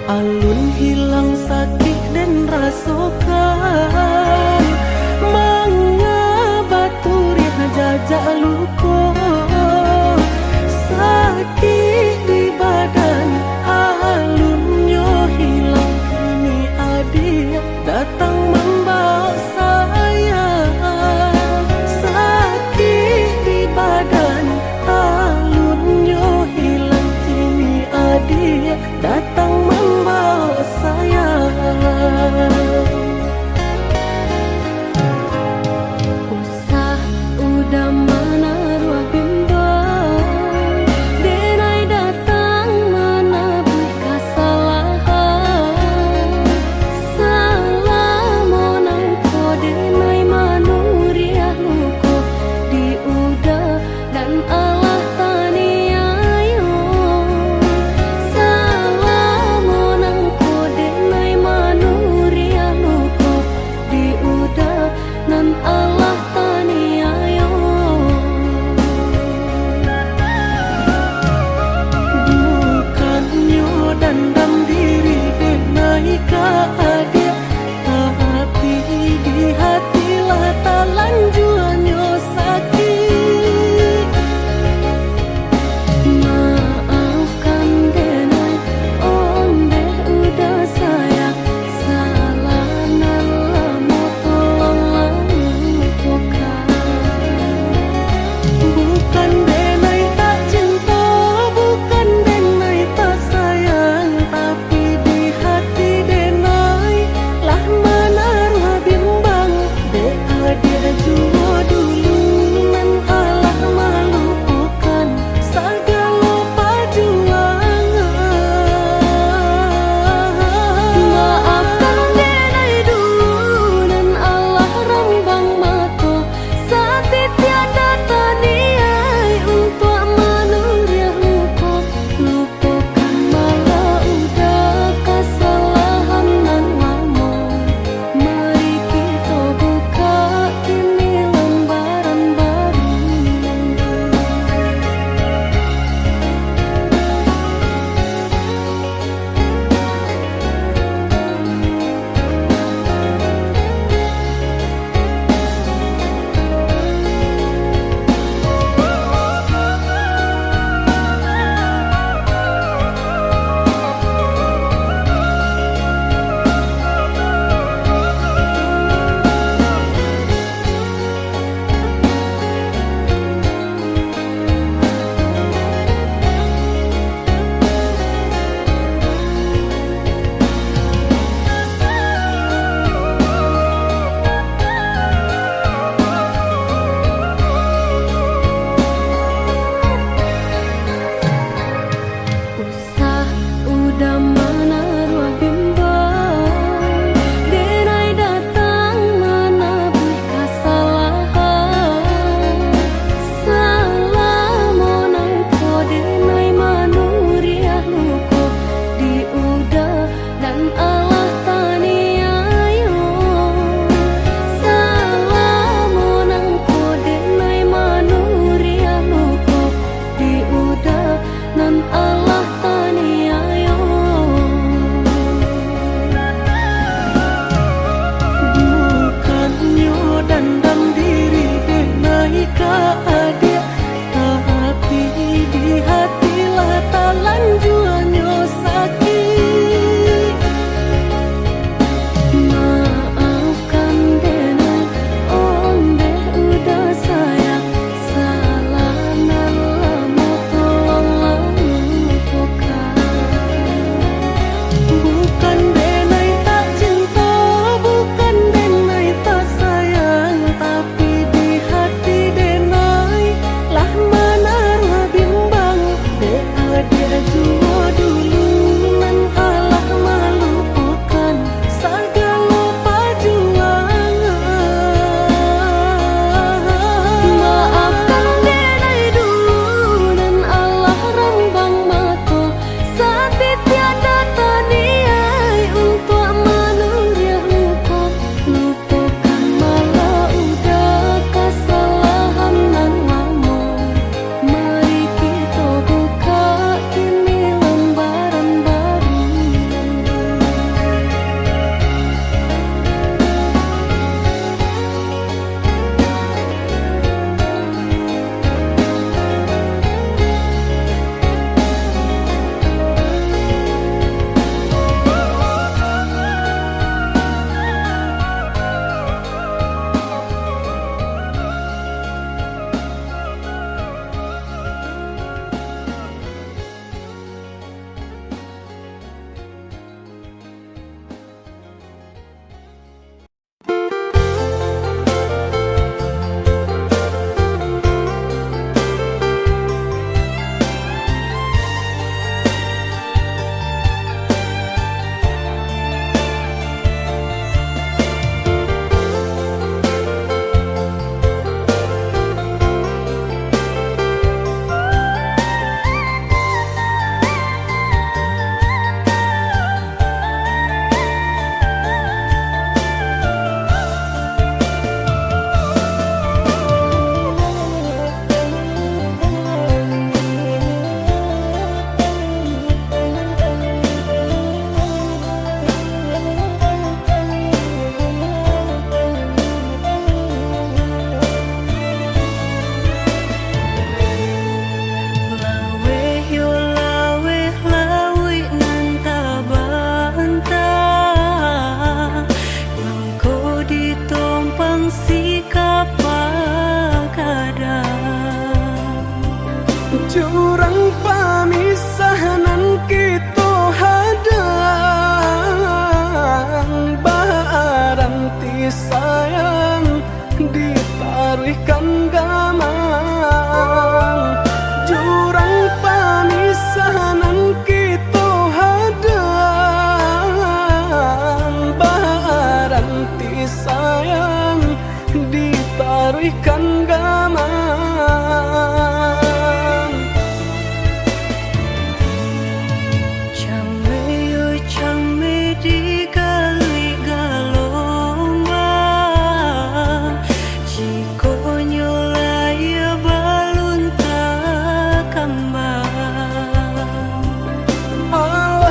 Alun hilang sakit dan rasokan, mengabaturi jajak luko. Sakit di badan alunnya hilang, kini adik datang membawa saya. Sakit di badan alunnya hilang, kini adik datang membawa saya. Usah udah mana ruah bimbang, denai datang mana bui kesalahan. Salah monang ko denai manuriah luko di udah dan Allah tani ayo. Salah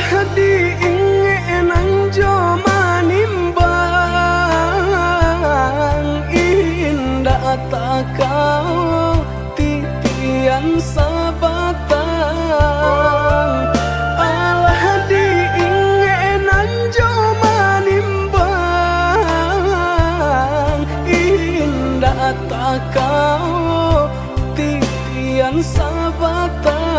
diingenan jo manimbang indah tak kau titian sabatang. Alah diingenan jo manimbang indah tak kau titian sabatang.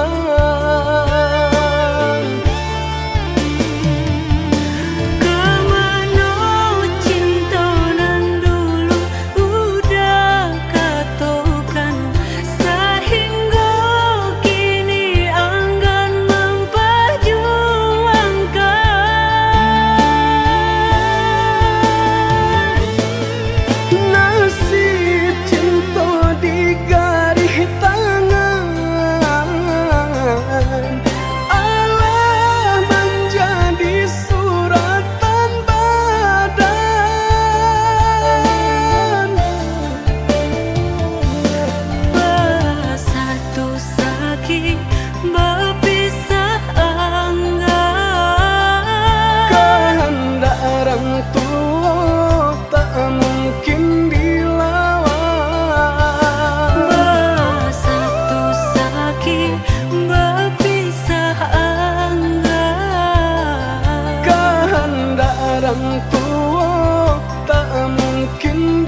Orang tua tak mungkin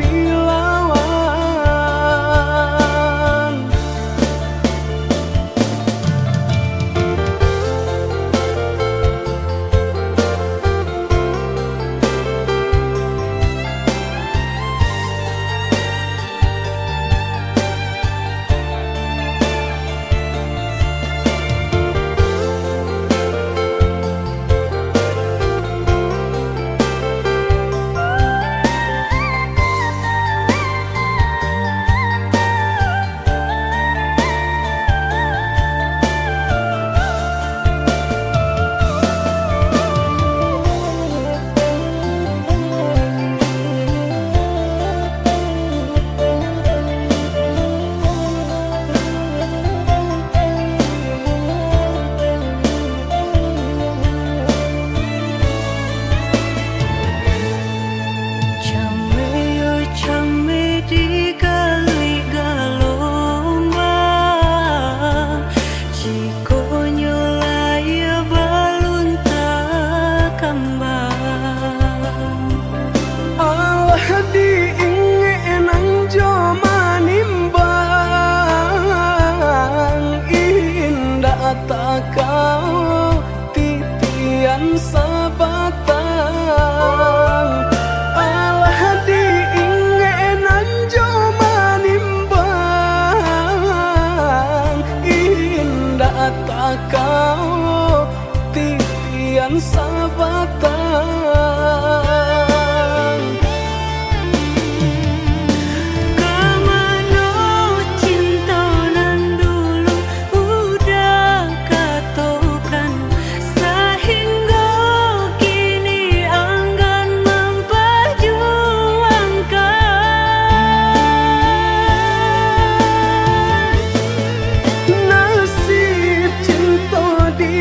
dilawan. Tak kau titian sabatang. Alah diingenan jo manimbang indah tak kau titian sabatang.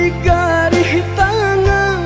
Garis tangan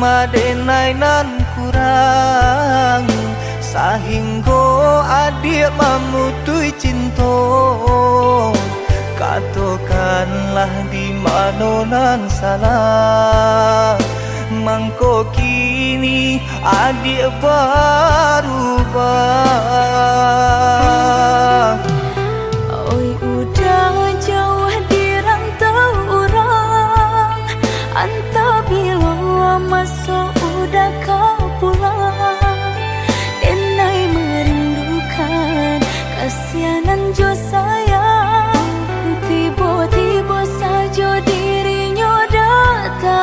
madenai nan kurang sahingga adik memutui cinta. Katakanlah di mana nan salah, mangko kini adik berubah. Oi udah jauh di rantau orang, anta bila masuk udah kau pulang. Denai merindukan kasihanan jo sayang, tiba-tiba saja dirinya datang.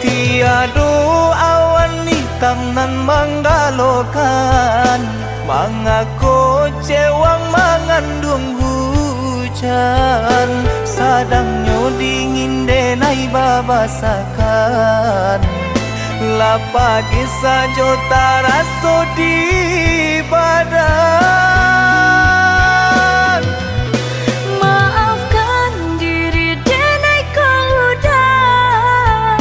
Tiada awan hitam nan menggalokan, mengaku cewang mengandung hujan. Sadangnya dingin denai babasakan, lapagi saja taraso di badan. Maafkan diri denai kau udah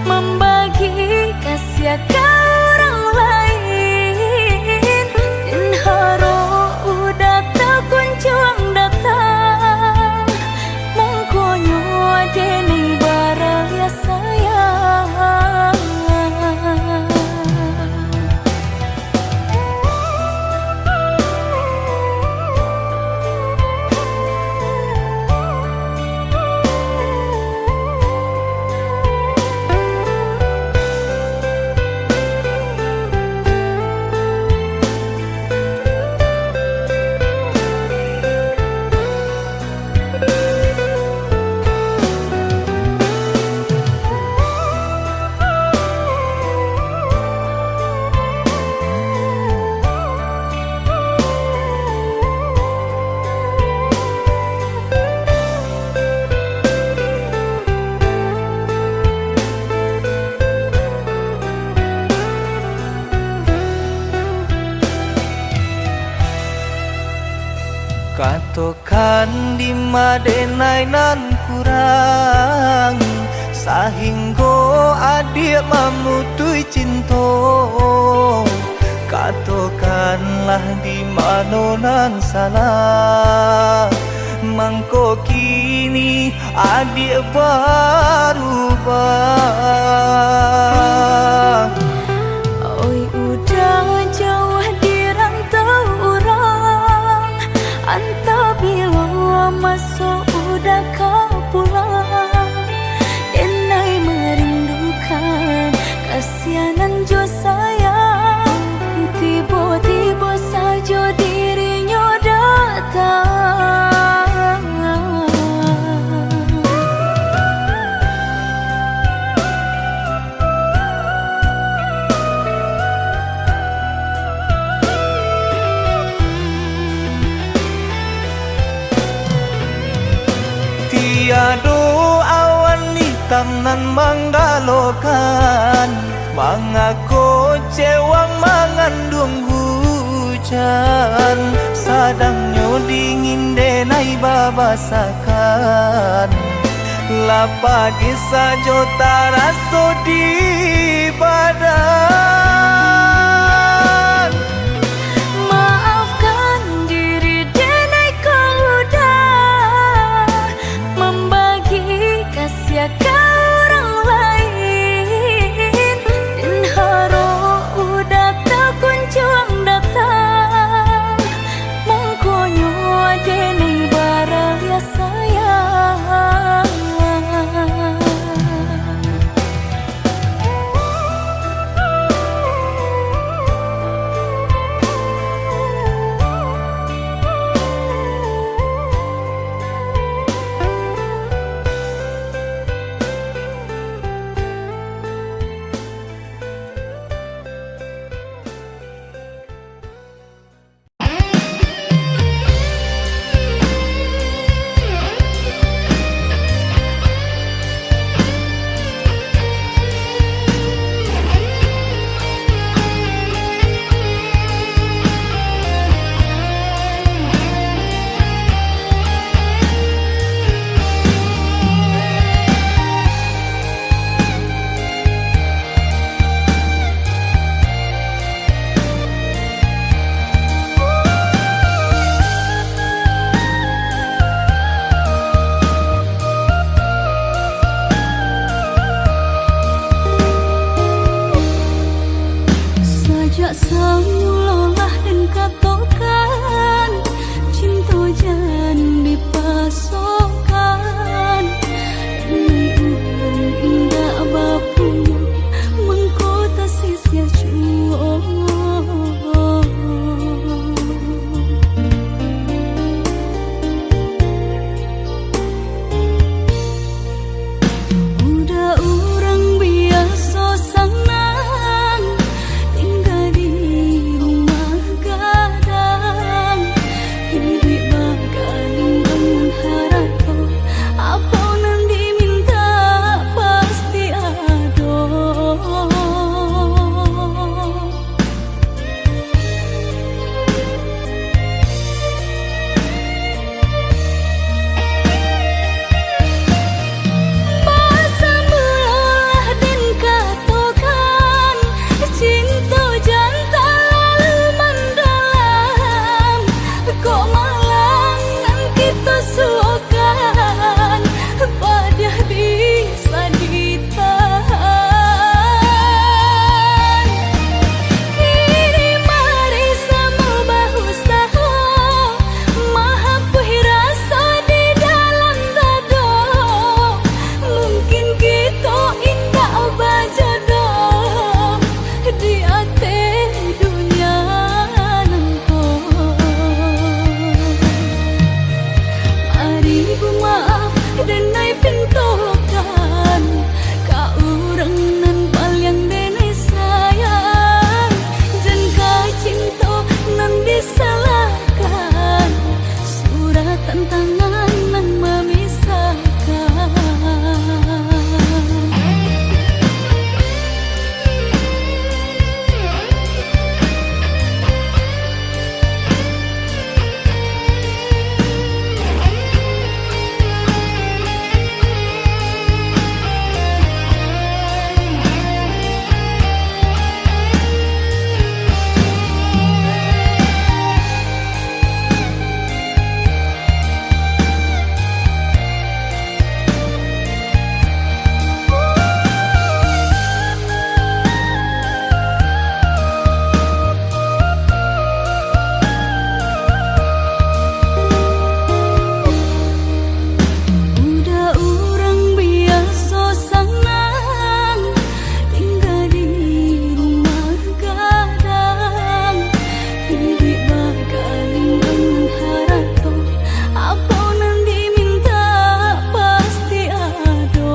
membagi kasih ke orang lain, dan haro udah tak kunjung datang. Mongkonyo denai baraya sayang. Katakan di madenai nan kurang sahingga adik memutui cinta. Katakanlah di mana nan salah, mangko kini adik berubah. Oi udah jauh di rantau orang, anta bila masuk udah kau pulang. Denai merindukan kasihanan jo sayang, tiba-tiba saja dirinya datang. Tiada awan hitam nan menggalokan, mengaku cewang mengandung hujan. Sadangnya dingin denai babasakan, lapagi saja taraso di badan. Maafkan diri denai kau udah membagi kasih ke orang lain, dan haro udah tak kunjung datang. Mongkonyo denai baraya sayang. mulolah dan katokan cinta jan dipasokan Nai indah bapu mengkota sisia cuo Udah orang biasa senang tinggal di rumah gadang hidup bakaling bangun harapan apa nan diminta pasti ada Masa mulah dan katokan cinta jantan lalu mendalam kok malang nan kita suakan pada bisa ditahan kini mari sama bahu saho mahapuhi rasa di dalam dada mungkin kita indah bajodoh di ate dunia nangko mari bu maaf dan naik pintokan ka urang nan paling dene sayang dan ka cinta nan disalahkan surat tantangan nan memisahkan Udah orang biasa senang tinggal di rumah gadang hidup bakaling bangun harapan apa nan diminta pasti ada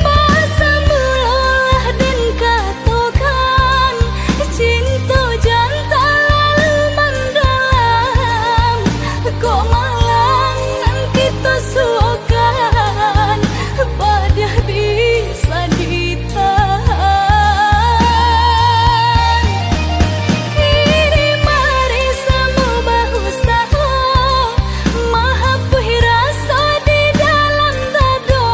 Masa mulah dan katokan cinta jantan lalu mendalam kok malang nan kita suakan pada bisa ditahan kini mari sama bahu saho mahapuhi rasa di dalam dada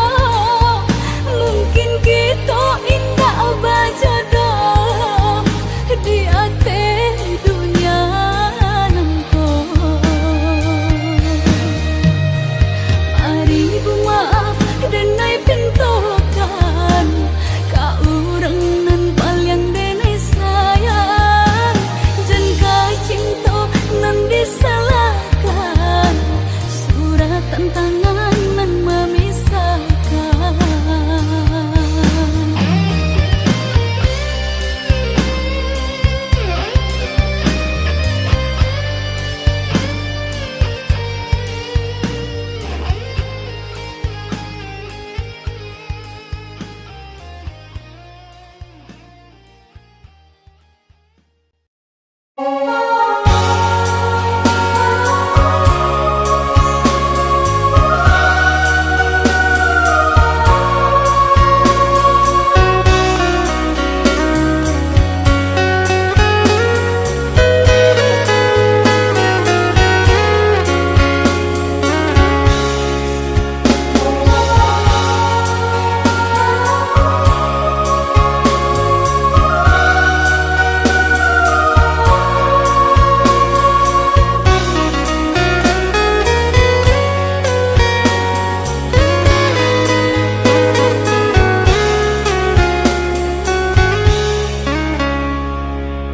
mungkin kita indah bajodoh di ate dunia nangko mari bu maaf dan naik pintokan ka urang nan paling dene sayang dan ka cinta nan disalahkan surat tantangan nan memisahkan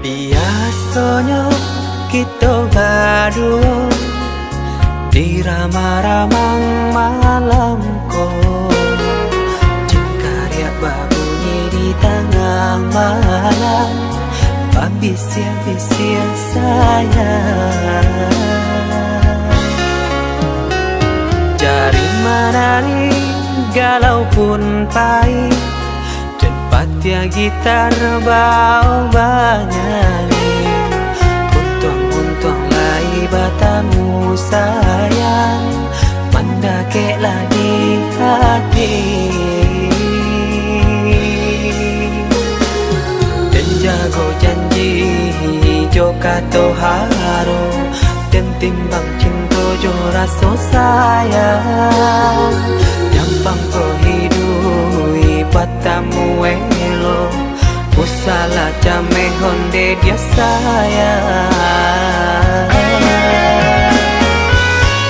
Biasanya kita berdua di ramah-ramah malam ko, jengkarya babunyi di tengah malam, babisia-bisia sayang. Jari menari galau pun pahit, tempat ya gitar bau banyani, untung lai batamu sayang, mandakeklah di hati. Dan jago janji joka toharo, dan timbang cinta jo rasa sayang, gampang ko hidui batamu elo, usala jame honde dia sayang.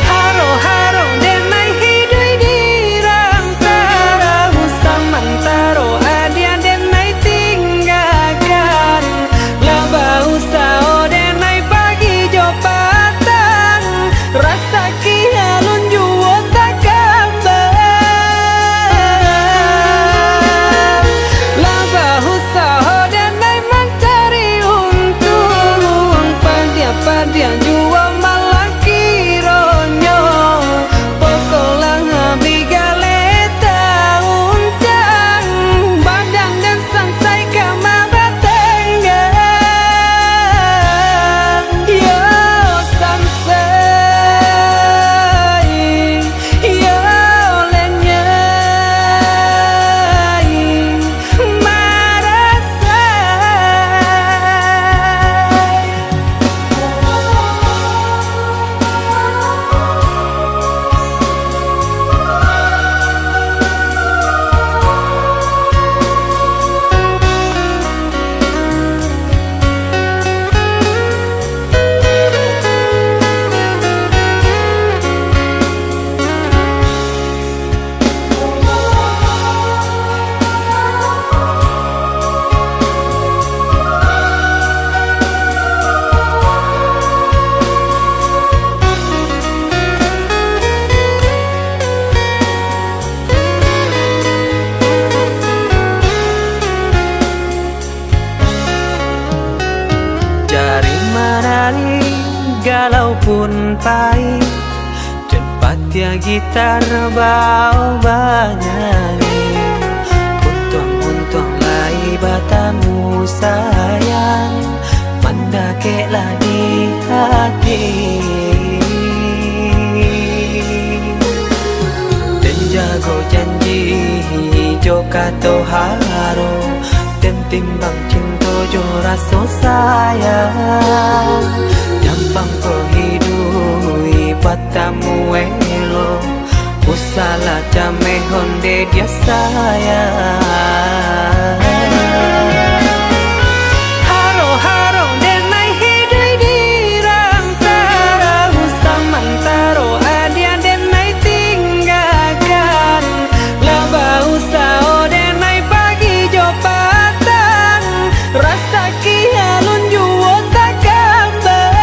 Haro-haro denai hidui di rantara, usamantaro adia denai tinggalkan, laba usao denai pagi jo patang, rasa kialun juo tak kabar, laba usao denai mencari untung, pandia-pandia juo malah kironyo, pokolah bigaleta uncang, badan dan sansai kamar tenggang, yo sansai, yo lenyai, marasai. Jari menari galau pun pahit, tempat ya gitar bau banyani, untung lai batamu sayang, mandakeklah di hati. Dan jago janji joka toharo, dan timbang cinta jo rasa sayang, gampang ko hidui batamu elo, usala jame honde dia sayang. Haro-haro denai hidui di rantara, usamantaro adia denai tinggalkan, laba usao denai pagi jo patang, rasa kialun juo tak kabar,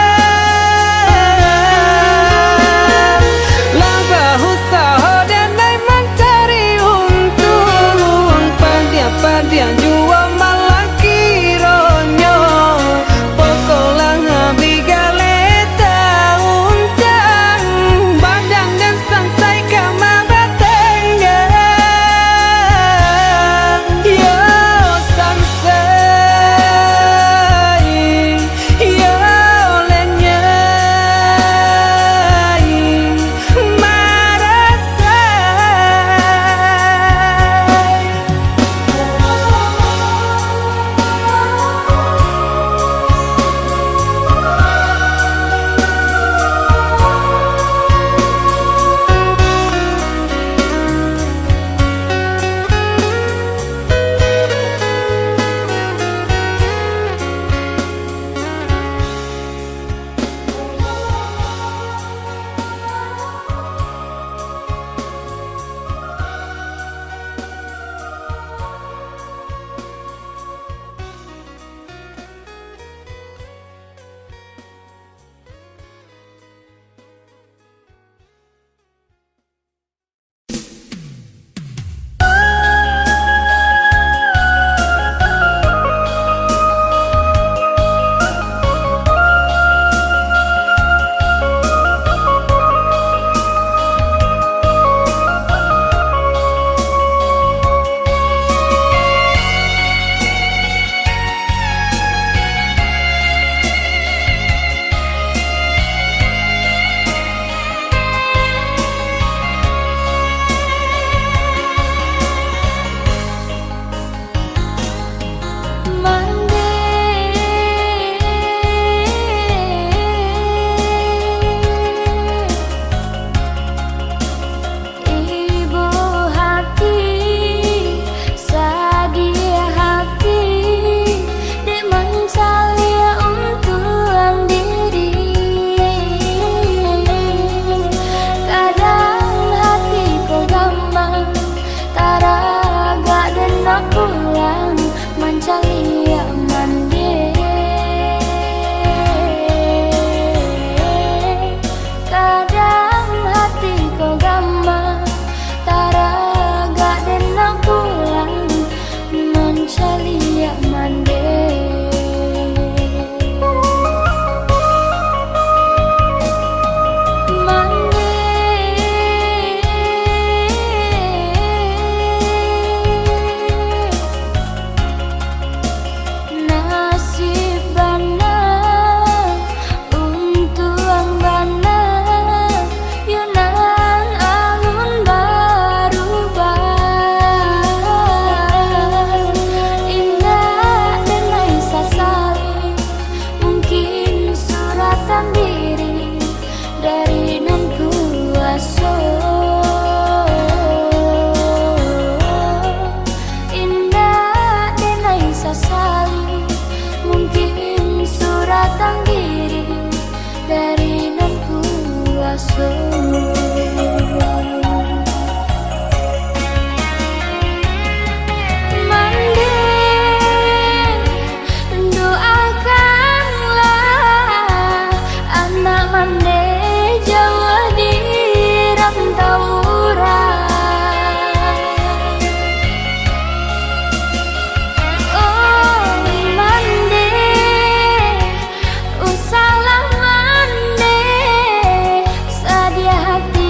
laba usao denai mencari untung, pandia-pandia juo malah Hati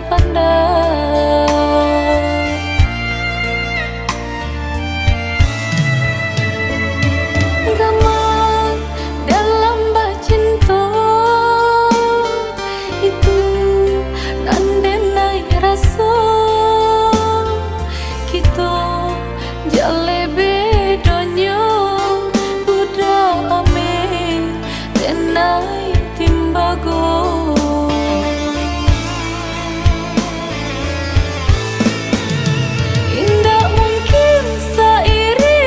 pandang. Gaman dalam bacinta itu nandenai rasa kita jale bedanya buda ame tenai timbago. Indah mungkin sairi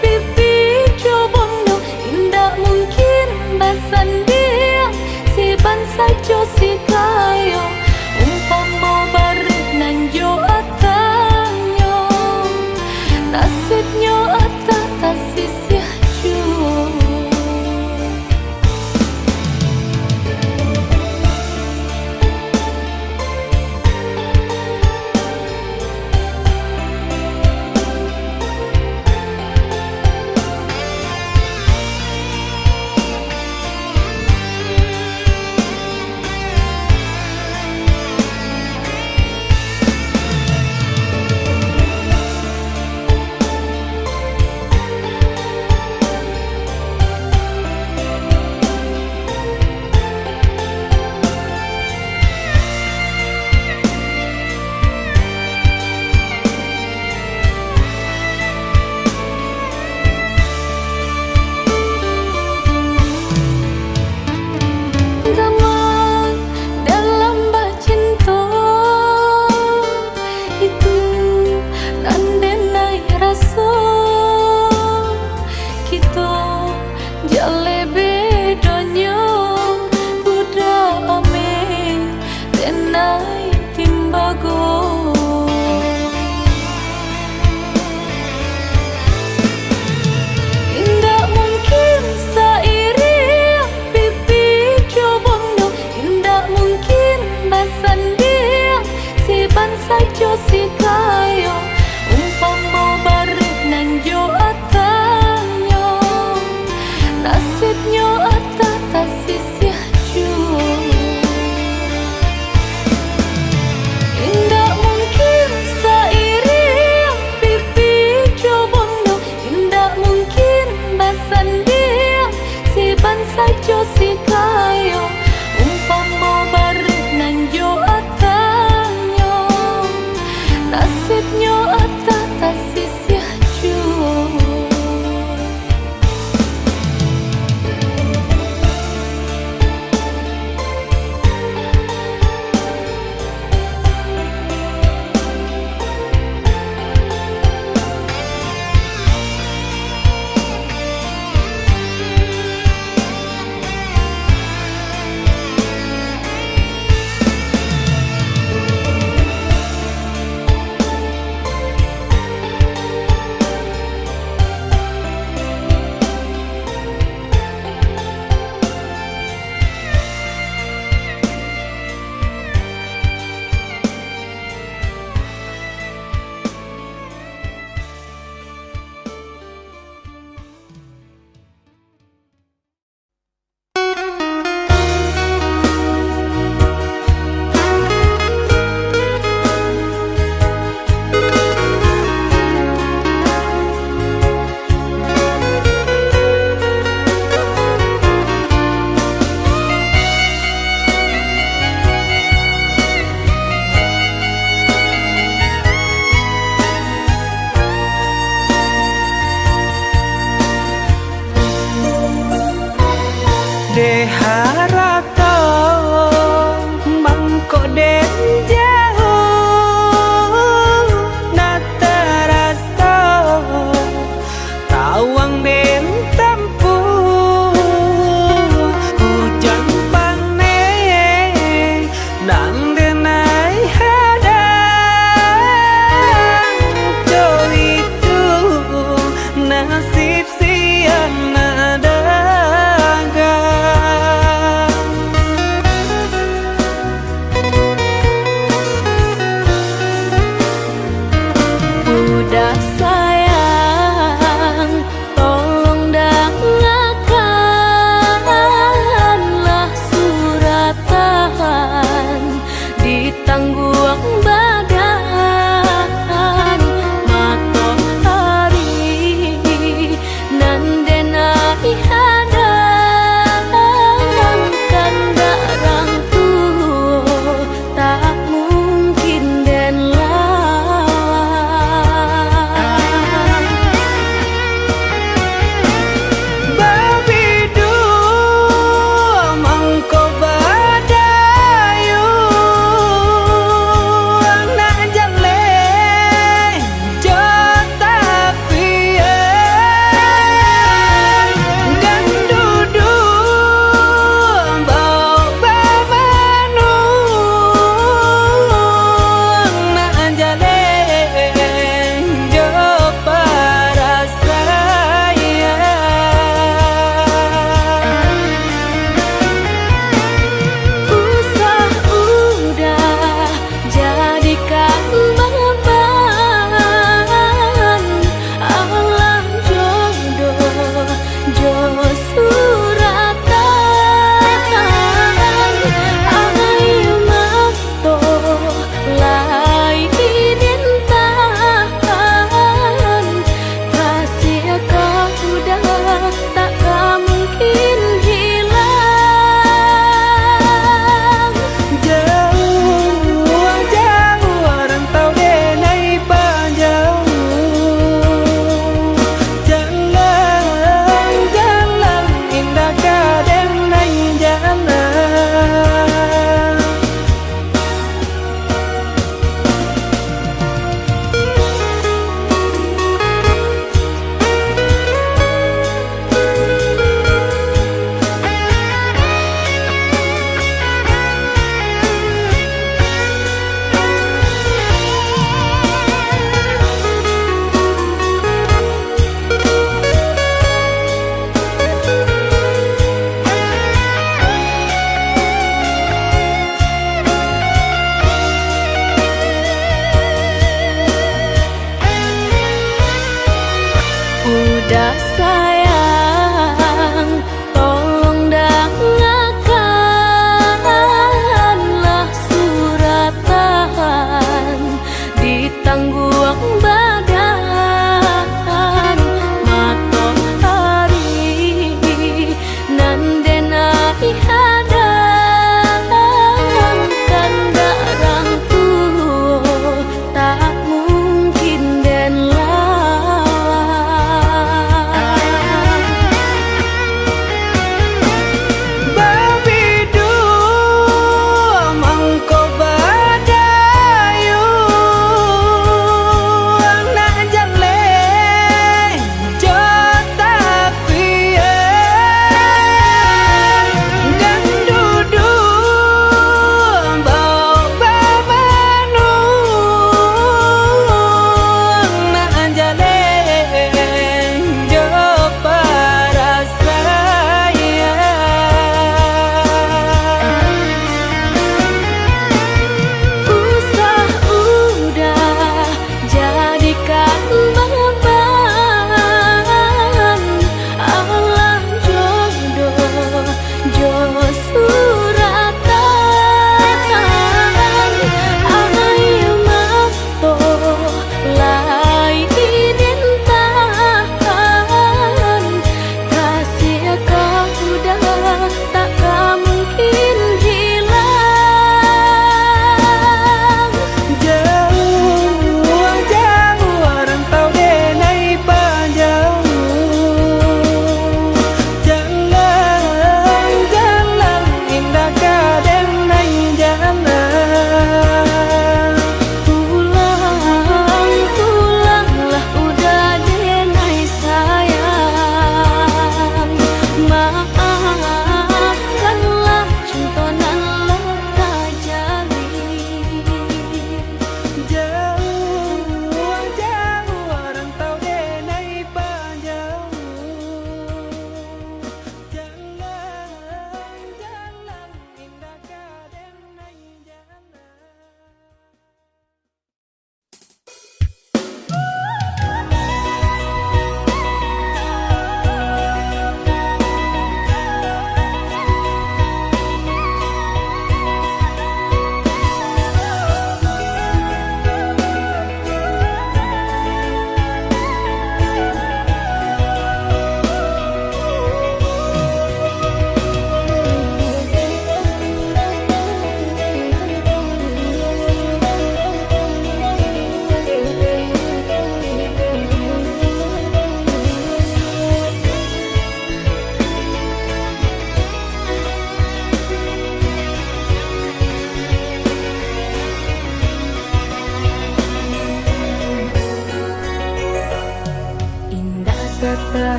pipi cobondo, indah mungkin basandia si bansa jo si kayo umpama barit nanjo atanyo nasibnya atas tasisya jo. Gaman dalam bacinta itu nandenai rasa kita jale bedanya buda ame tenai timbago. Indah mungkin sairi pipi cobondo, indah mungkin basandia si bansa jo si kayo umpama barit nanjo atanyo nasibnya atas tasisya jo. Indah mungkin sairi pipi cobondo, indah mungkin basandia si bansa jo si kayo umpama barit nanjo atanyo nasibnya atas tasisya jo. De harata mangko den jauh na terasa tawang den tempu hujan panen dan denai hadang jo itu nasib siang nada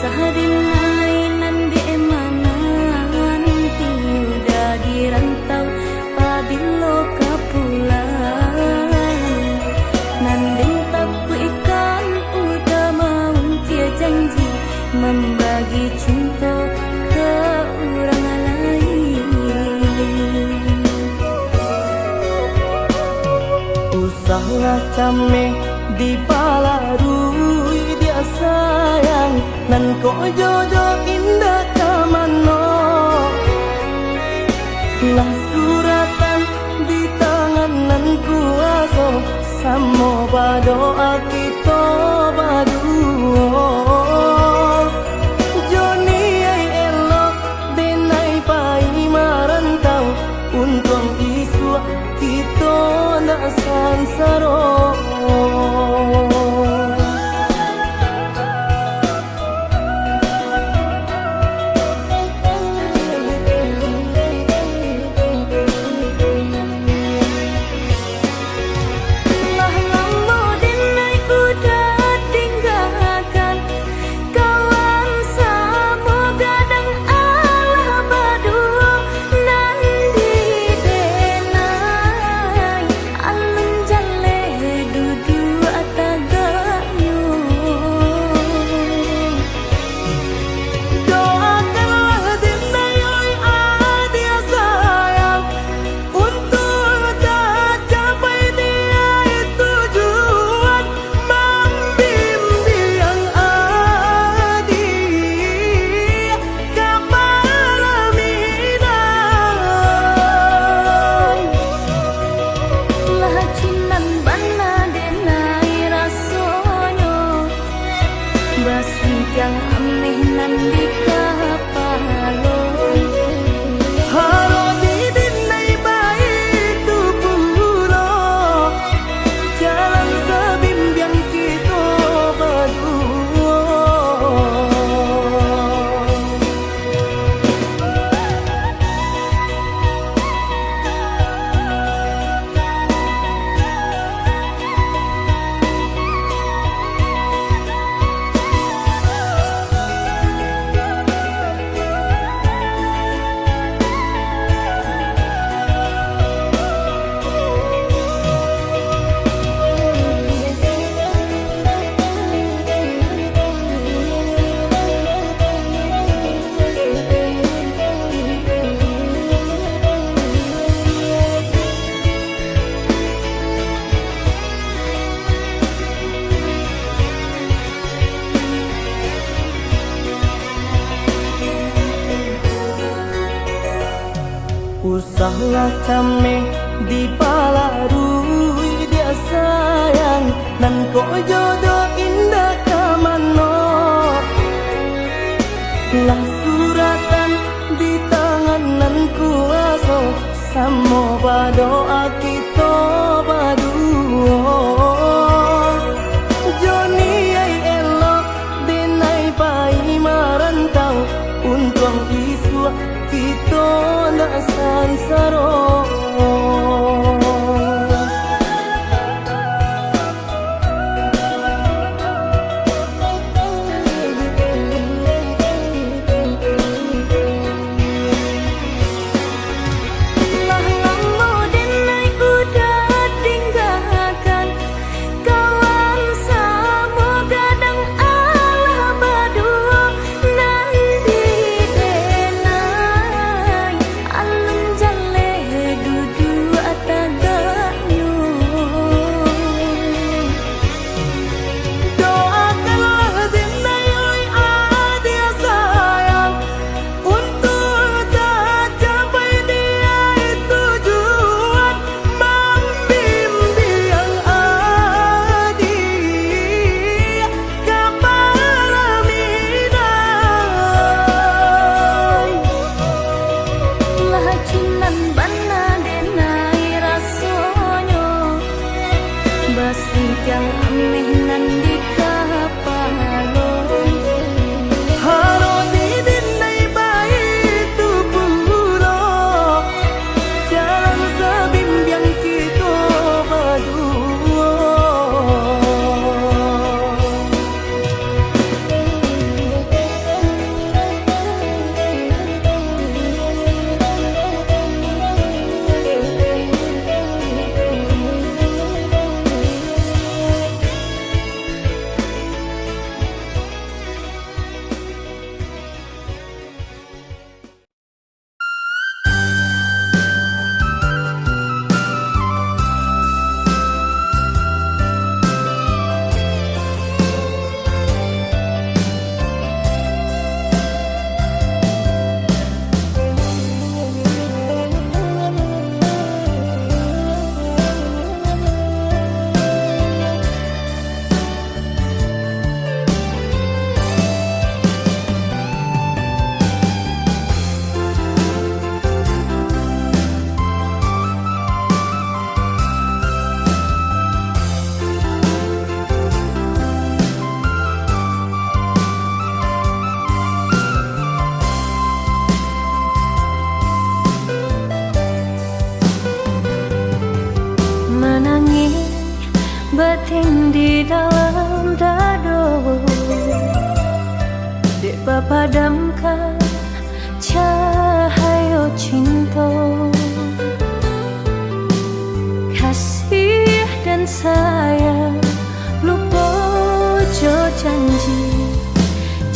Sahadinai nandi emanan tiuda di rantau padilo kapulan nanding tapu ikan udah mau tia janji membagi cinta ke orang lain. Usahlah cameh di palarui dia sayang nan ko jodoh indah kamano lah suratan di tangan nan kuaso samo badoa kita baduo Joni ay elok denai pai marantau untung isu kita na sansaro. Yang aneh nan di kapalon Haro di dinai baik tu pulo jalan sebimbiang kita berdua. Usahlah cameh di palarui dia sayang nan ko jodoh indah kamano lah suratan di tangan nan kuaso samo badoa kita baduo Joni ay elok denai pai marantau untung isu kita na sansaro. Yang aneh nan di kapalon Haro di dinai baik tu pulo jalan sebimbiang kita berdua. batin di dalam dado. Dek padamkan cahaya cinta, kasih dan sayang. Lupa jo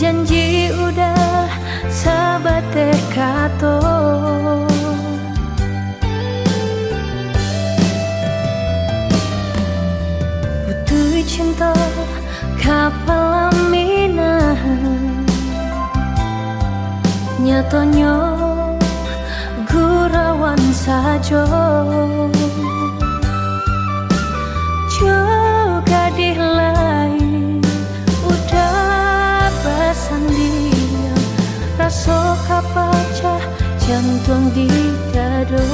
janji udah sahabat kato. Putri cinta kapal aminah, nyatanya gurawan saja. Juga di lain udah bersanding, rasa kapacah jantung di dado.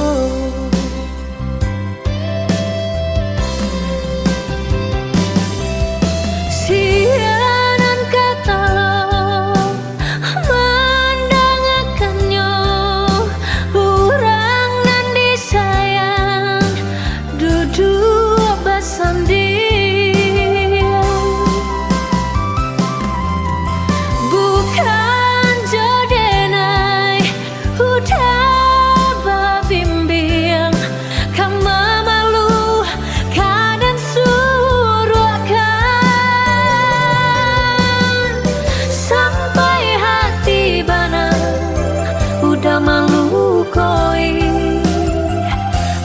Sianan kata mendangakannya, orang nan disayang duduk bersanding. Bukan jodenai udah babimbing, kama malu kadang suruhkan. Sampai hati bana udah malu koi,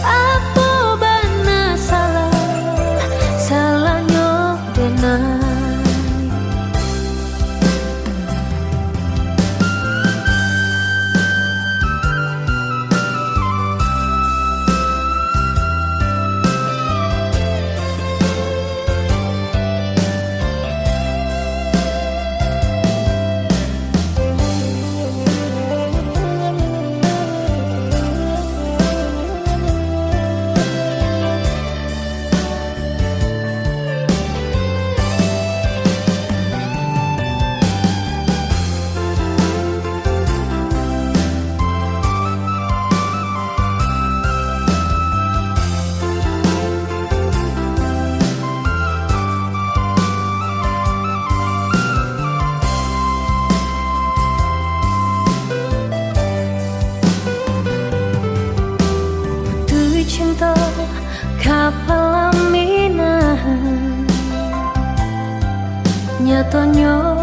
apa bana salahnya denai. Cinta kapal aminah, nyatanya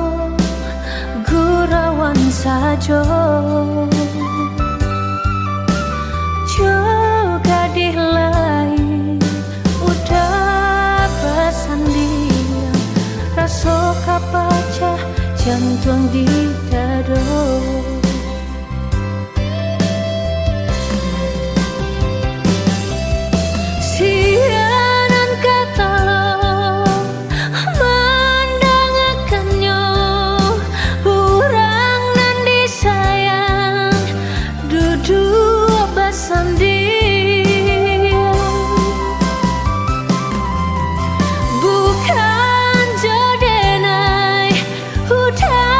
gurawan saja. Juga di lain udah bersanding, rasa kapacah jantung di dado. Sianan kata mendangakannya, orang nan disayang duduk bersanding. Bukan jodenai udah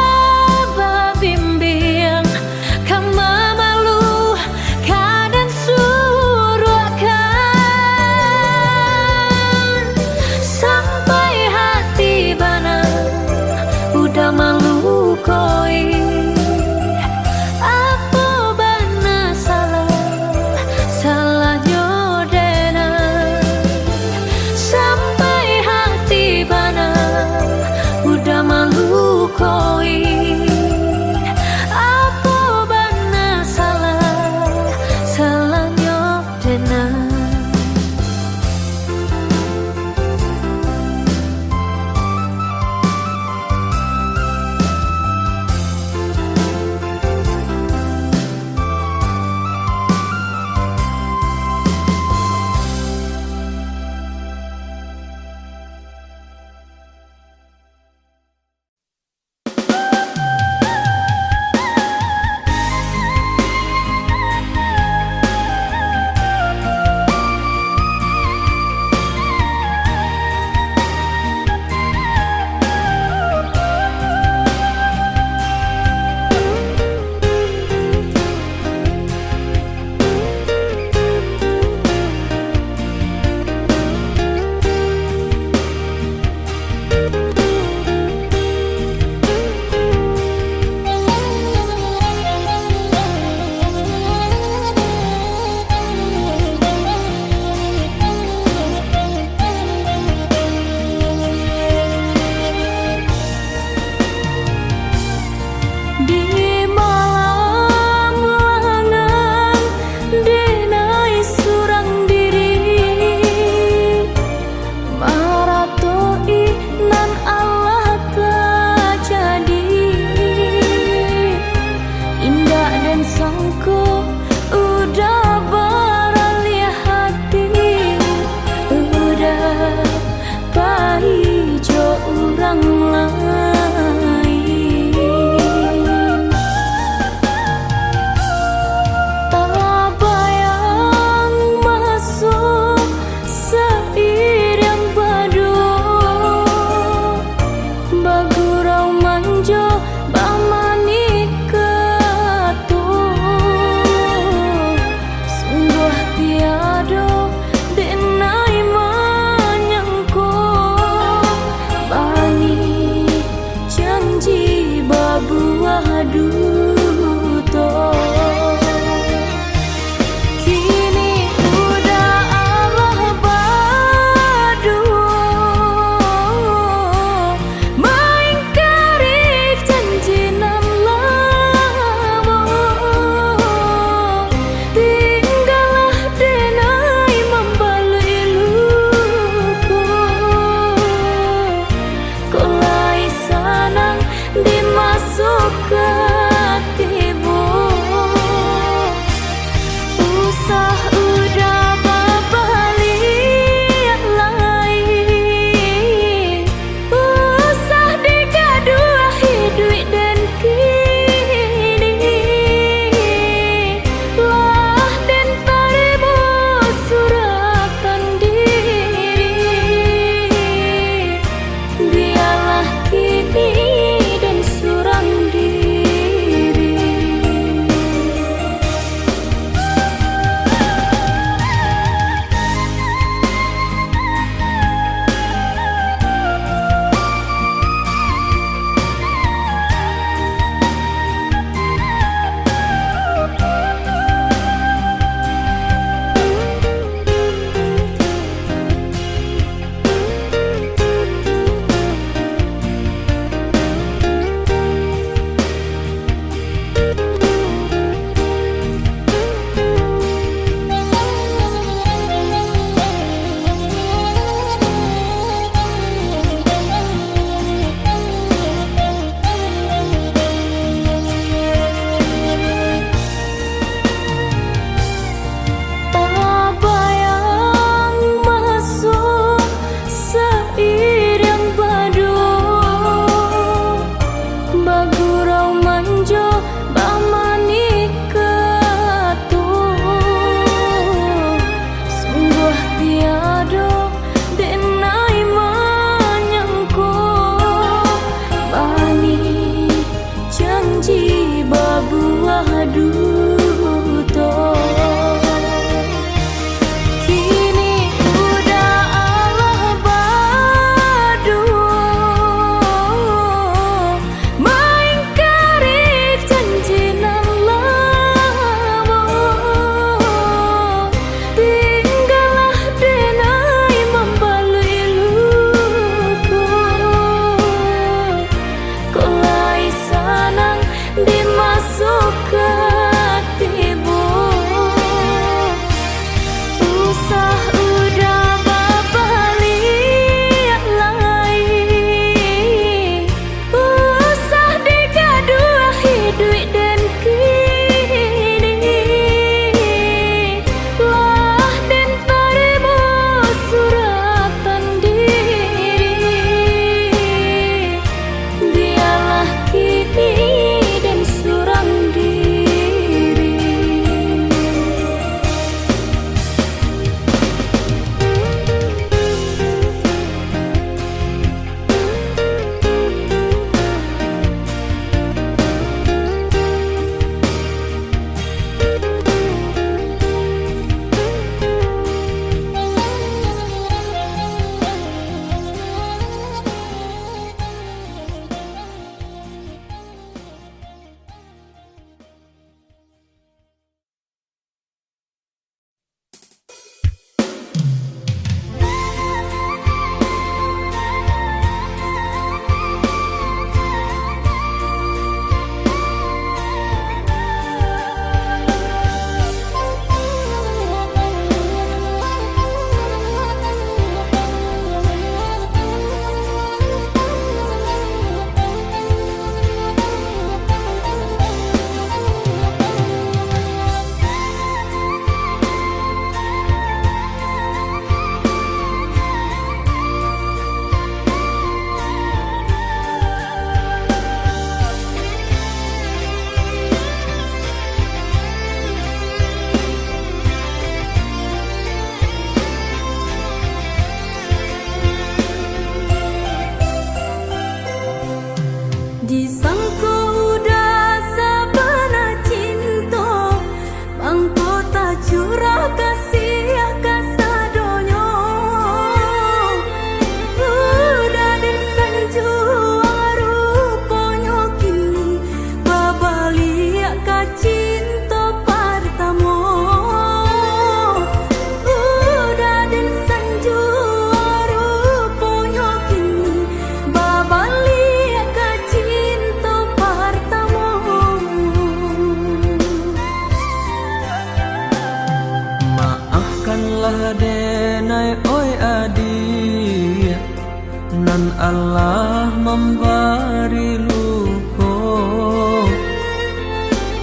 nan Allah memberi luko.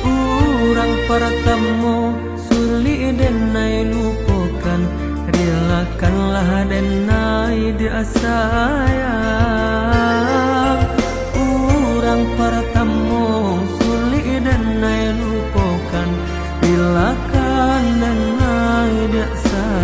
Urang pertemu suli denai lupakan, relakanlah denai dia sayang. Urang pertemu suli denai lupakan, relakan denai dia sayang.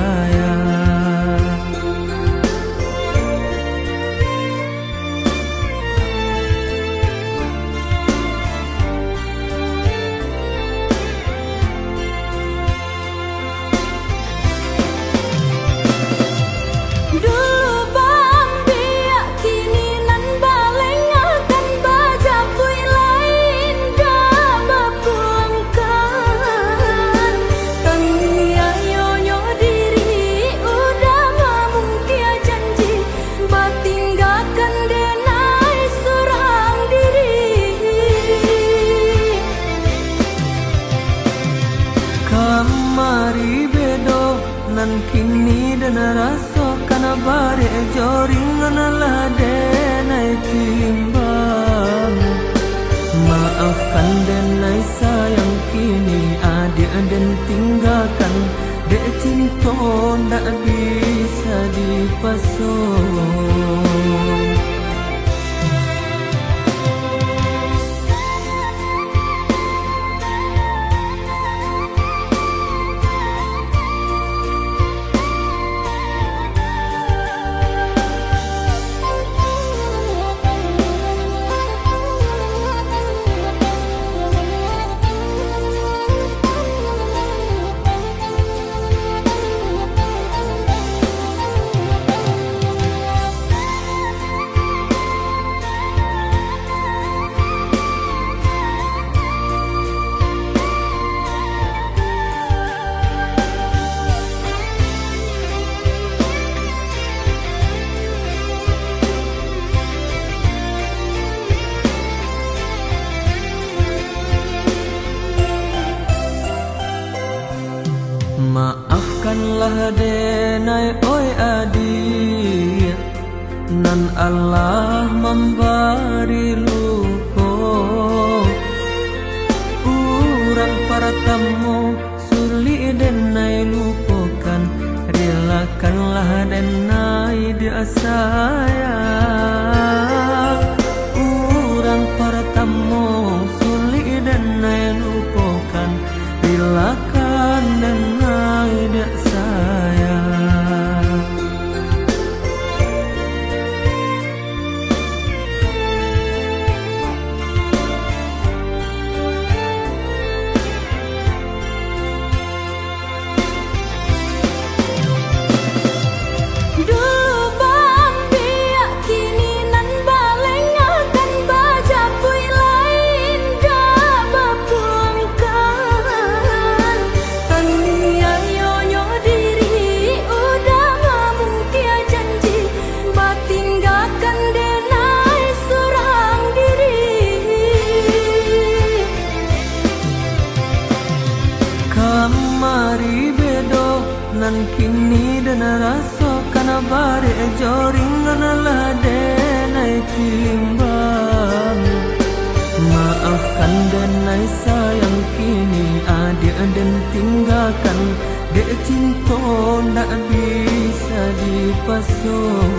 Kamari bedo nan kini dan raso kana bare joring lah denai timbang. Maafkan denai sayang kini adik dan tinggalkan, dek cinta ndak bisa dipasung. Maafkanlah denai oi adik, nan Allah memberi luko. Urang pertemu suli denai lupakan, relakanlah denai dia sayang. Urang pertemu suli denai lupakan, relakan denai dia sayang. Kamari bedo nan kini dan raso kana bare joring lah denai timbang. Maafkan denai sayang kini adik dan tinggalkan, dek cinta ndak bisa dipasung.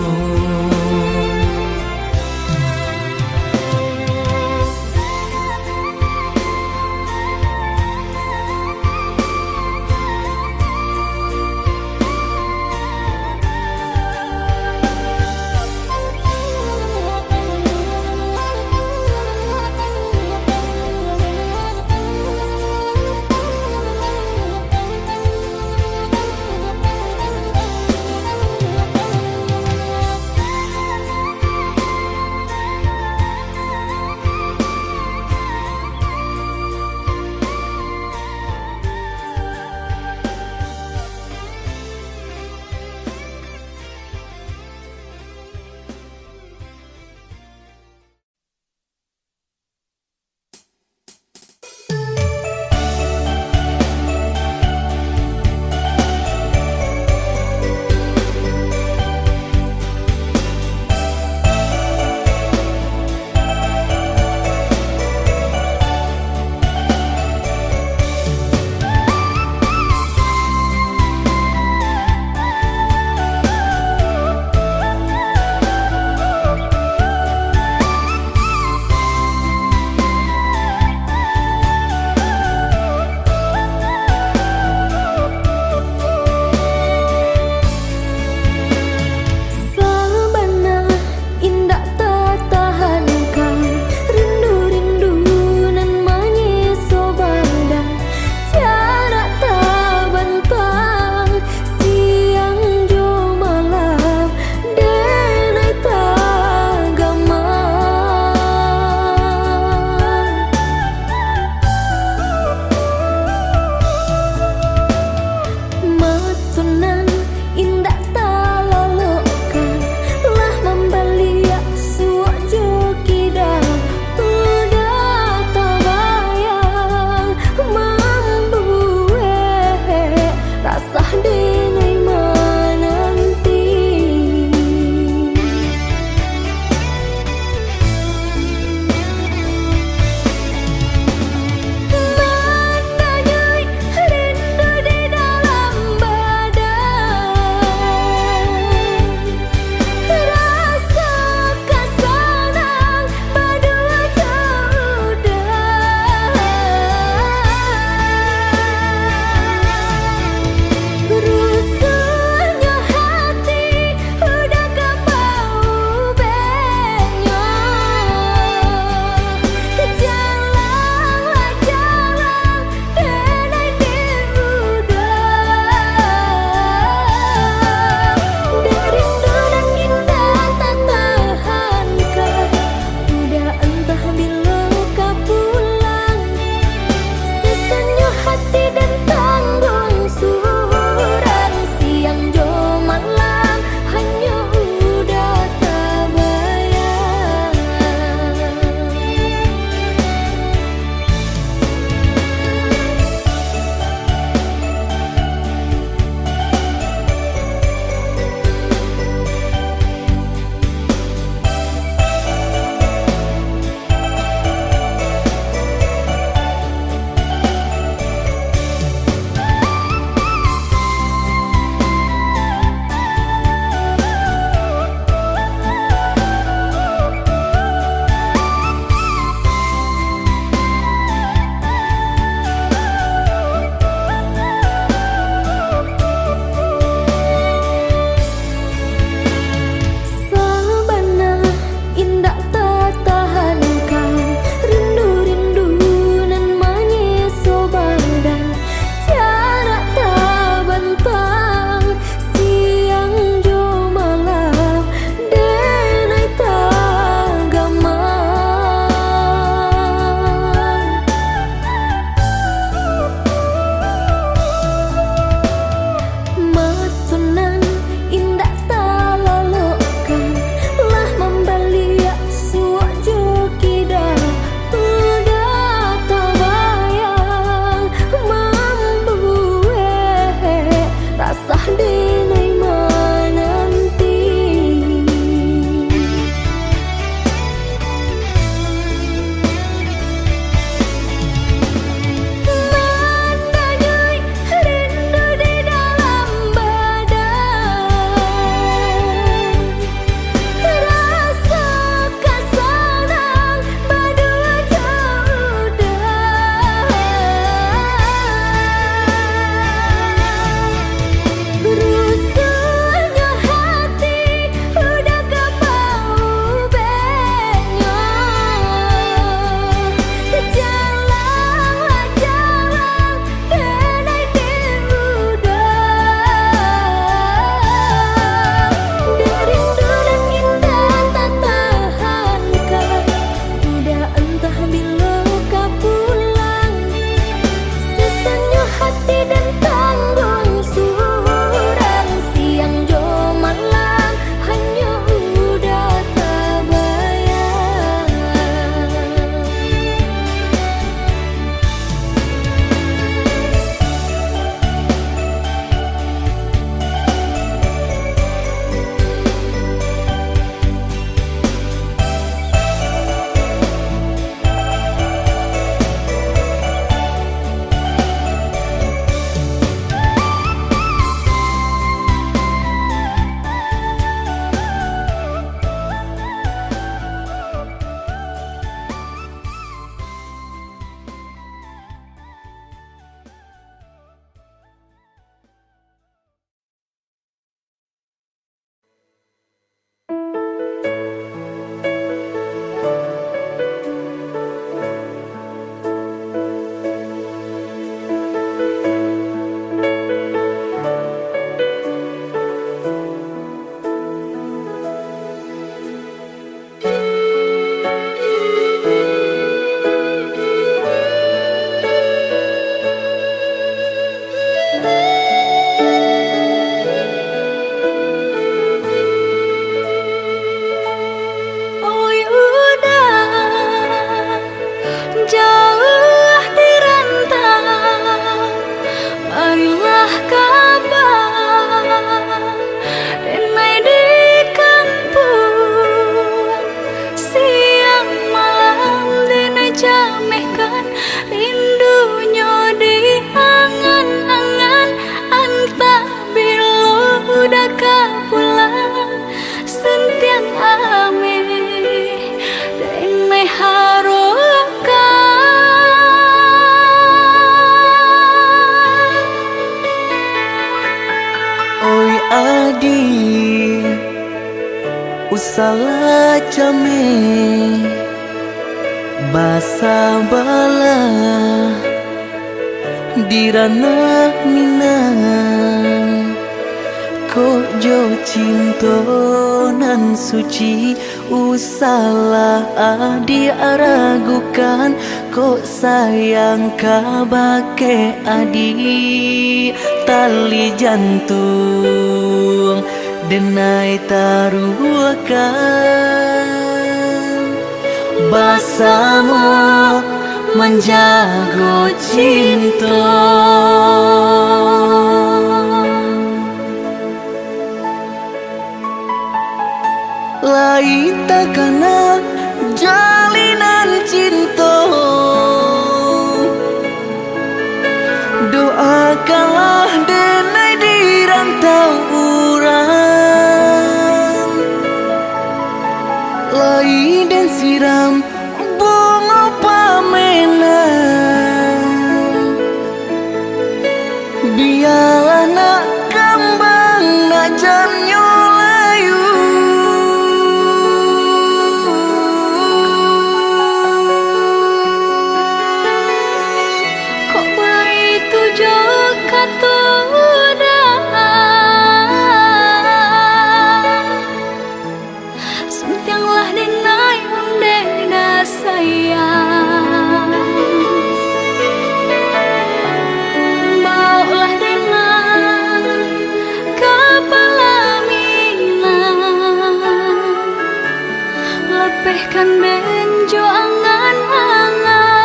Usala jame basa bala dirana minang ko jo cinto nan suci usala adi aragukan ko sayang kabake adi tali jantung denai taruhkan basamu menjago cinta lain takana jalinan cinta doakanlah denai di rantau urang lain dan siram bunga pamenang biarlah nak kembang nak jamnya layu kok baik tujuh kata sentianglah denai undena sayang baulah denai kepala minang lepehkan benjo angan-angan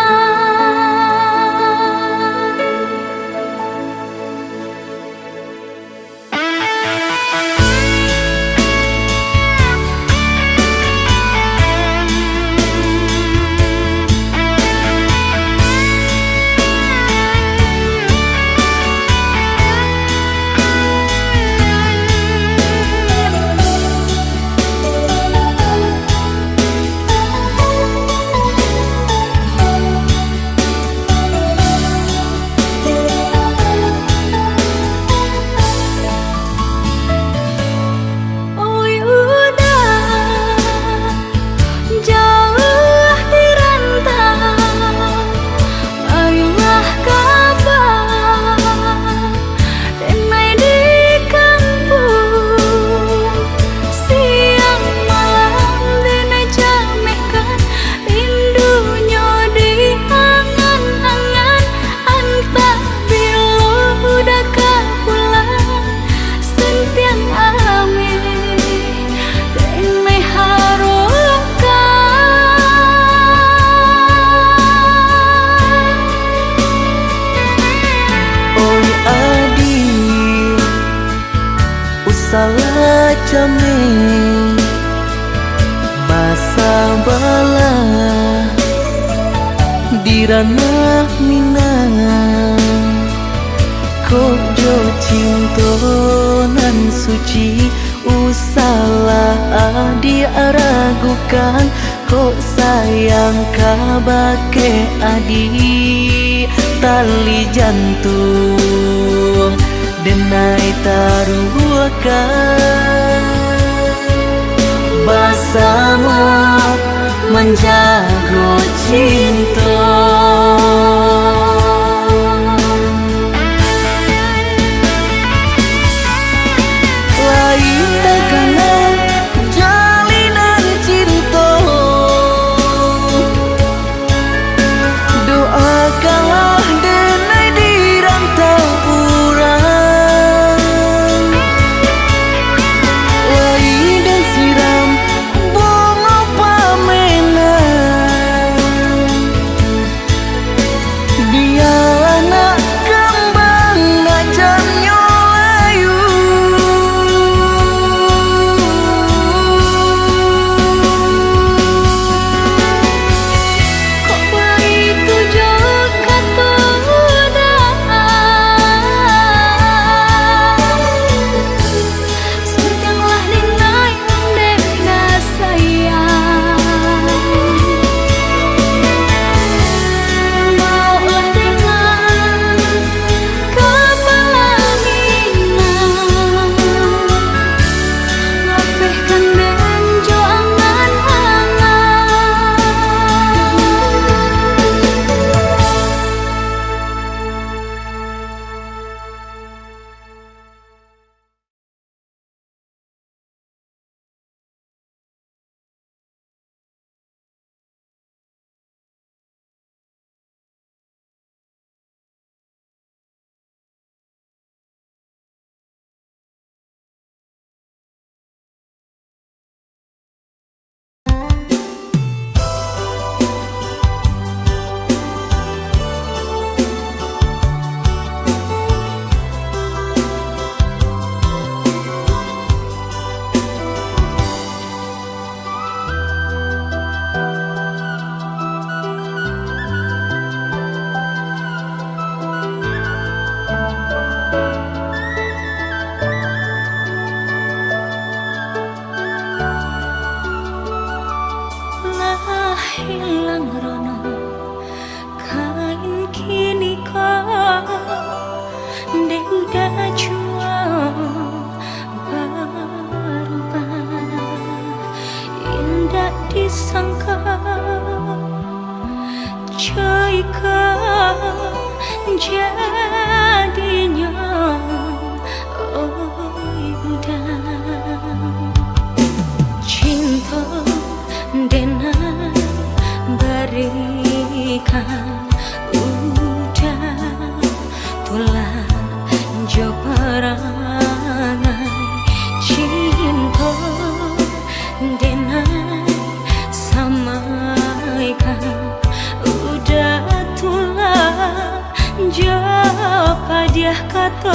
salah jame basa bala dirana minang ko jo cinto nan suci usala adi aragukan ko sayang kabake adi tali jantung denai taruhkan basamu menjago cinta lain takana jalinan cinta doakanlah denai di rantau urang lain dan siram bunga pamenang disangka Joyka jadinya oi udang cinta denai berikan udah tulah jo perangai cinta denai samaikan udah tulah jo padiah kata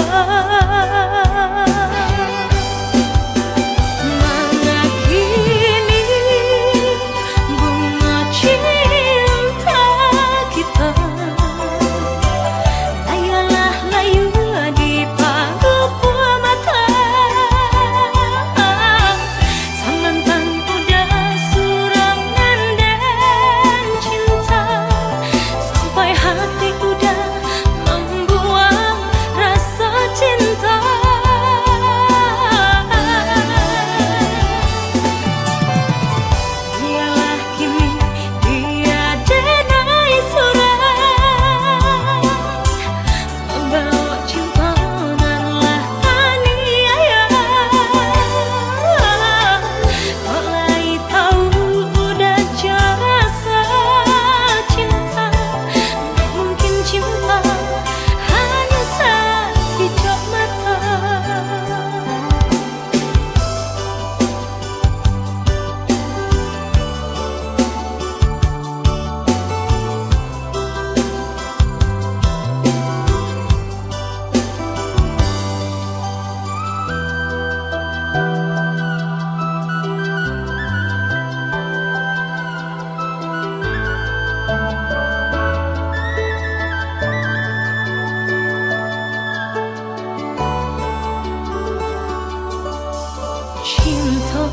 cinta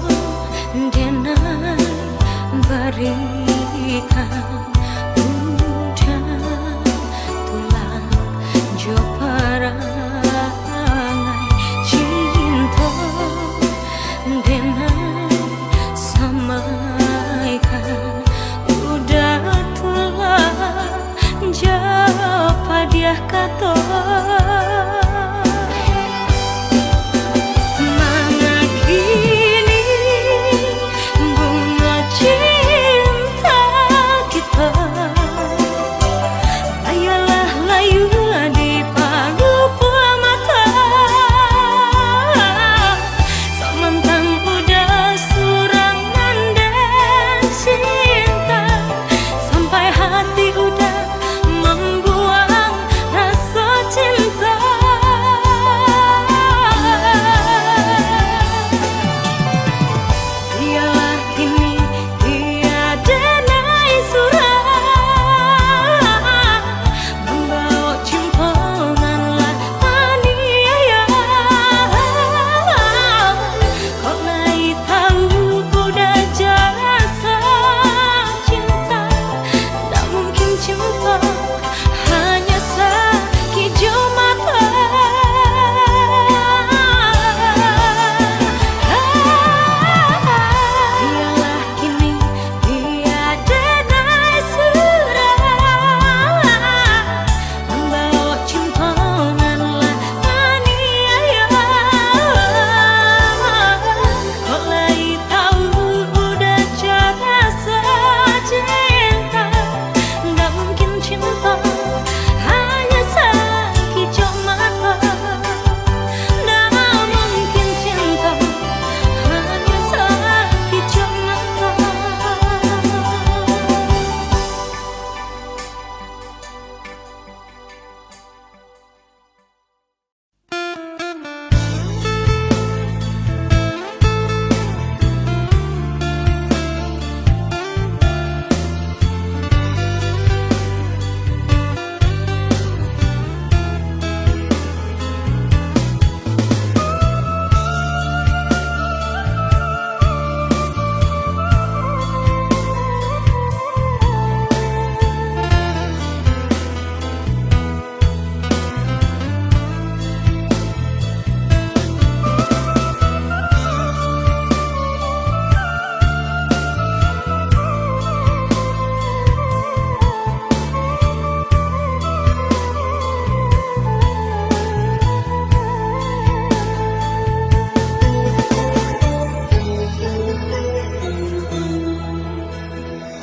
denai berikan udah tulang jo perangai cinta denai samaikan udah tulang jo padiah kata hati udah membuang rasa cinta.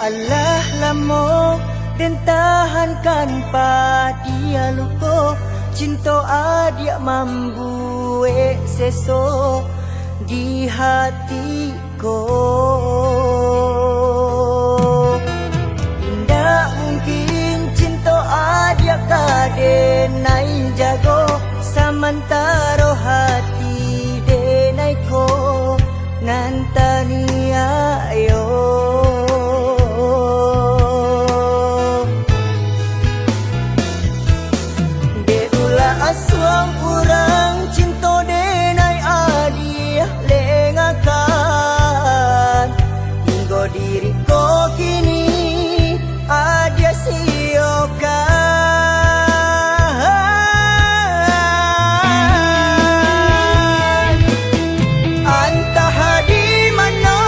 Allah lamo dan tahankan padia luko cinta adia mambu seso di hatiku. Indah mungkin cinta adia kadenai jago samantaro hati denai ko ngantani ayo. Asuang kurang cinta denai adia lengakan hingga diriku kini adia siokan. Entah di mana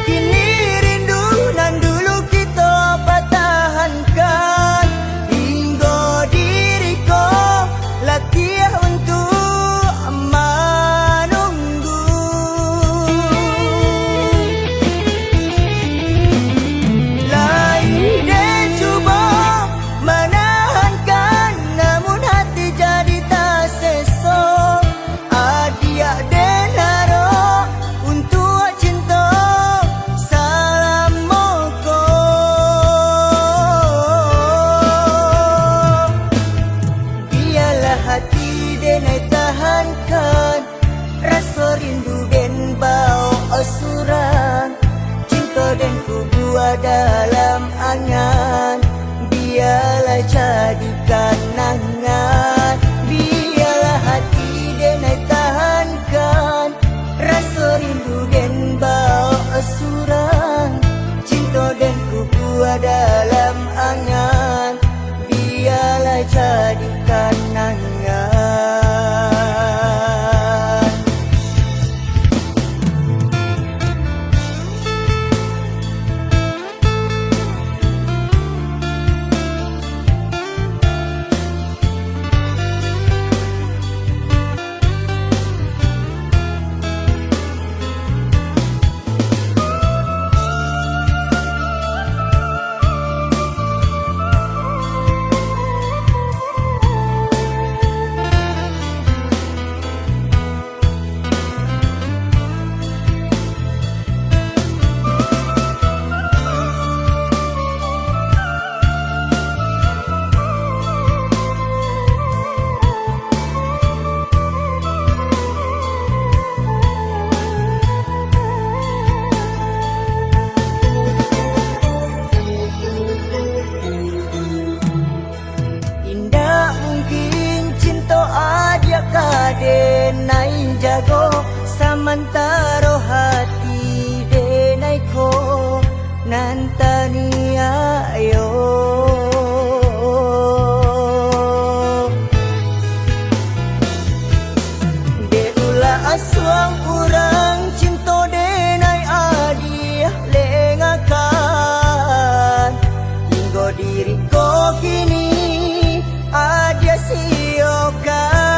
kini rindu nan dulu kita pertahankan hingga diriku latih untuk menunggu. Lain dia cuba menahankan namun hati jadi tak seso. Adia dan haro untuk cinta salam moko. Biarlah hati denai tahankan rasa rindu den bau osuran cinta den ku buat dalam angan. Biarlah jadikan nangan. Biarlah hati denai tahankan rasa rindu den bau osuran cinta den ku buat dalam angan. Biarlah jadikan nangan. Denai jago samantaro hati denai ko nantani ayo. Deula asuang kurang cinta denai adia lengakan hingga diriku kini adia siokan.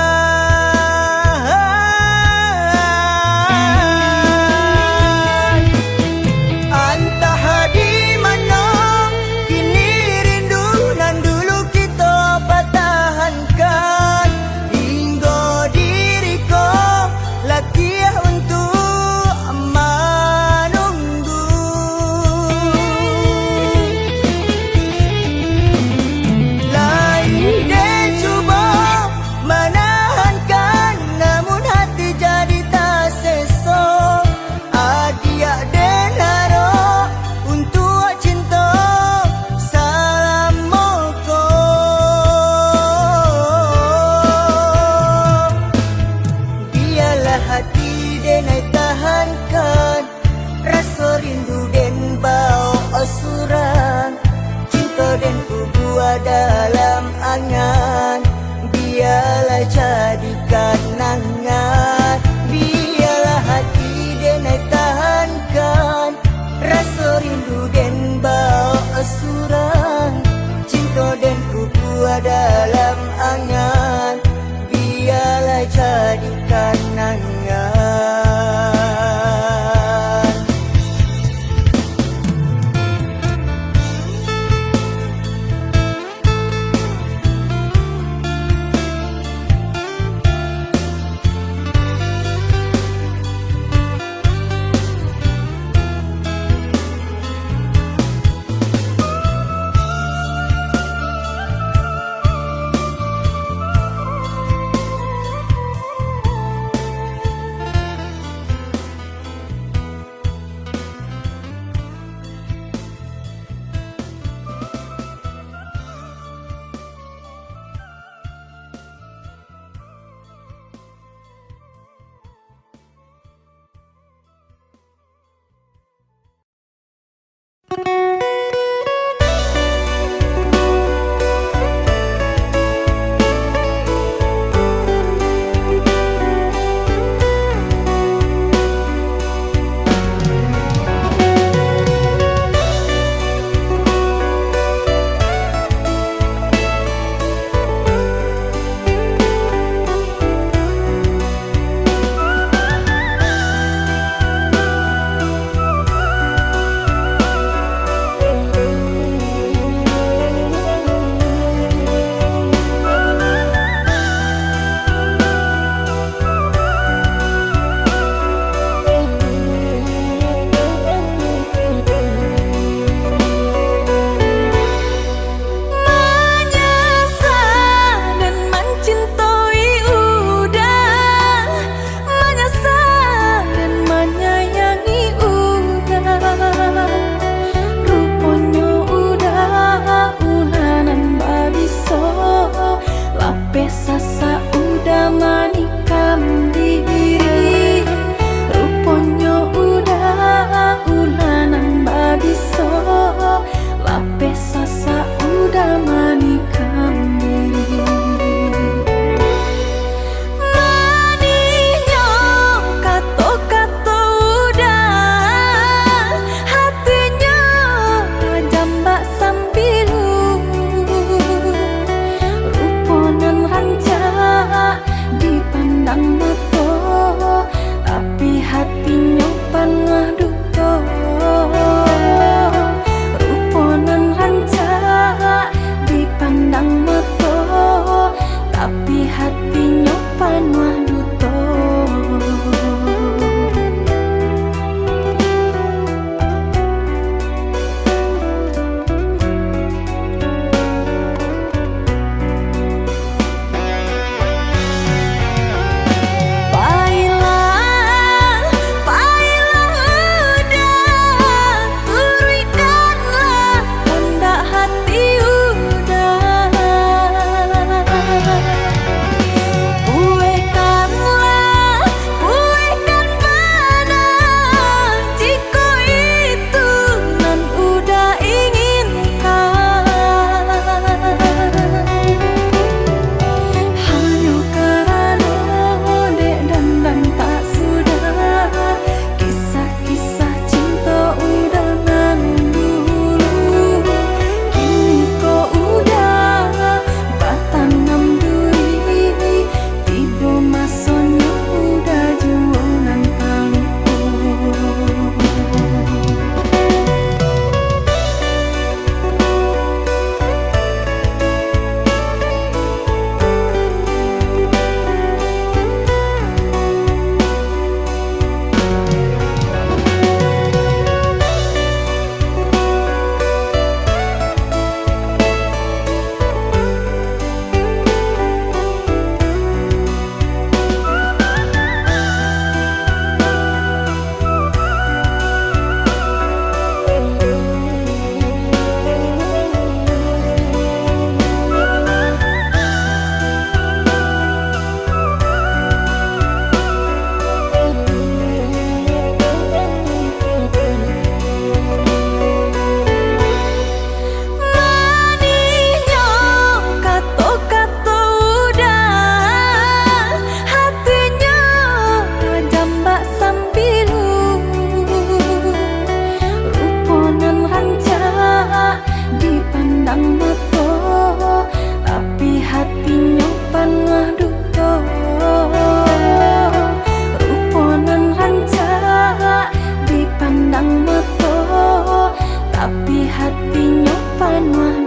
Hati denai tahankan rasa rindu den bau osuran cinta den ku buat dalam angan. Biarlah jadikan nangan. Biarlah hati denai tahankan rasa rindu den bau osuran cinta den ku buat dalam angan. Biarlah jadikan nangan. hatinya panuh